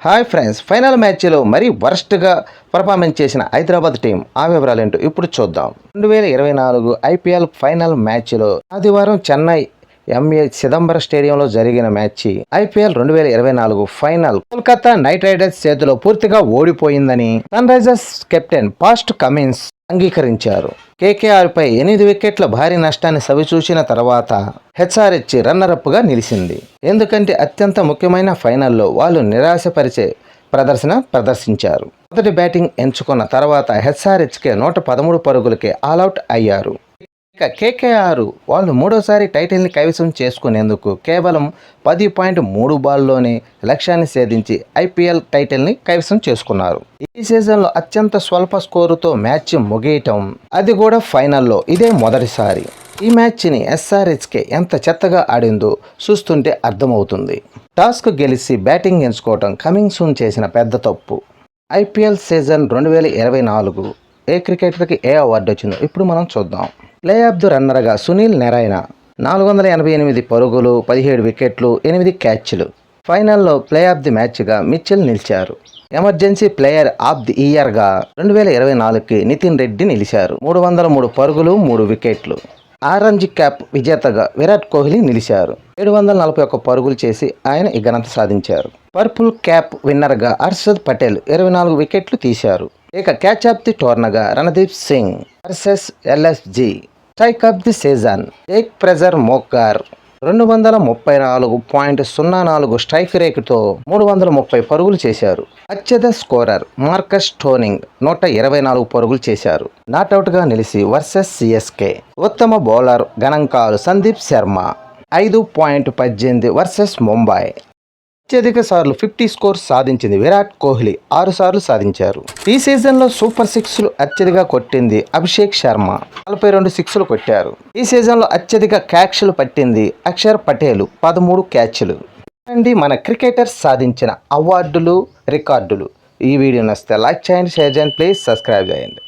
Hi friends, final మ్యాచ్లో మరీ వర్స్ట్గా performance చేసిన హైదరాబాద్ టీం ఆ వివరాలేంటో ఇప్పుడు చూద్దాం. 2024 ఐపీఎల్ ఫైనల్ మ్యాచ్లో ఆదివారం చెన్నై ఎంఏ చిదంబరం స్టేడియంలో జరిగిన match IPL 2024 final Kolkata Knight Riders చేతిలో పూర్తిగా ఓడిపోయిందని Sunrisers captain Pat Cummins అంగీకరించారు. కేకేఆర్పై 8 వికెట్ల భారీ నష్టాన్ని సవిచూసిన తర్వాత హెచ్ఆర్హెచ్ రన్నరప్గా నిలిచింది. ఎందుకంటే అత్యంత ముఖ్యమైన ఫైనల్లో వాళ్ళు నిరాశపరిచే ప్రదర్శించారు. మొదటి బ్యాటింగ్ ఎంచుకున్న తర్వాత హెచ్ఆర్హెచ్కే 113 పరుగులకే ఆల్అవుట్ అయ్యారు. ఇక కేకేఆర్ వాళ్ళు మూడోసారి టైటిల్ని కైవసం చేసుకునేందుకు కేవలం 10.3 బాల్లోనే లక్ష్యాన్ని ఛేదించి ఐపీఎల్ టైటిల్ని కైవసం చేసుకున్నారు. ఈ సీజన్లో అత్యంత స్వల్ప స్కోరుతో మ్యాచ్ ముగియటం, అది కూడా ఫైనల్లో ఇదే మొదటిసారి. ఈ మ్యాచ్ని ఎస్ఆర్హెచ్కే ఎంత చెత్తగా ఆడిందో చూస్తుంటే అర్థమవుతుంది. టాస్క్ గెలిచి బ్యాటింగ్ ఎంచుకోవటం కమింగ్ సూన్ చేసిన పెద్ద తప్పు. ఐపీఎల్ సీజన్ 2024 ఏ క్రికెటర్కి ఏ అవార్డు వచ్చిందో ఇప్పుడు మనం చూద్దాం. ప్లే ఆఫ్ ది రన్నర్గా సునీల్ నారాయణ 488 పరుగులు, 17 వికెట్లు, 8 క్యాచ్లు. ఫైనల్లో ప్లే ఆఫ్ ది మ్యాచ్గా మిచెల్ నిలిచారు. ఎమర్జెన్సీ ప్లేయర్ ఆఫ్ ది ఇయర్గా 2024కి నితిన్ రెడ్డి నిలిచారు. 303 పరుగులు, 3 వికెట్లు. ఆరెంజ్ క్యాప్ విజేతగా విరాట్ కోహ్లీ నిలిచారు. 741 పరుగులు చేసి ఆయన ఈ ఘనత సాధించారు. పర్పుల్ క్యాప్ విన్నర్గా హర్షద్ పటేల్ 24 వికెట్లు తీశారు. ఇక క్యాచ్ ఆఫ్ ది టోర్నగా Randeep Singh versus LSG. Strike of the season Jake Fraser McGurk 234.04 strike రేటుతో 330 పరుగులు చేశారు. అత్యధిక స్కోరర్ మార్కస్ స్టోనింగ్ 124 పరుగులు చేశారు. నాట్అవుట్గా నిలిచి వర్సెస్ సిఎస్కే. ఉత్తమ బౌలర్ గణాంకాలు సందీప్ శర్మ 5.18 వర్సెస్ ముంబై. అత్యధిక సార్లు 50 స్కోర్స్ సాధించింది విరాట్ కోహ్లీ 6 సార్లు సాధించారు. ఈ సీజన్లో సూపర్ 6లు అత్యధిక కొట్టింది అభిషేక్ శర్మ 42 6లు కొట్టారు. ఈ సీజన్లో అత్యధిక క్యాచ్లు పట్టింది అక్షర్ పటేల్ 13 క్యాచ్లు. అండి మన క్రికెటర్స్ సాధించిన అవార్డులు, రికార్డులు. ఈ వీడియో నచ్చితే లైక్ చేయండి, షేర్ చేయండి, ప్లీజ్ సబ్స్క్రైబ్ చేయండి.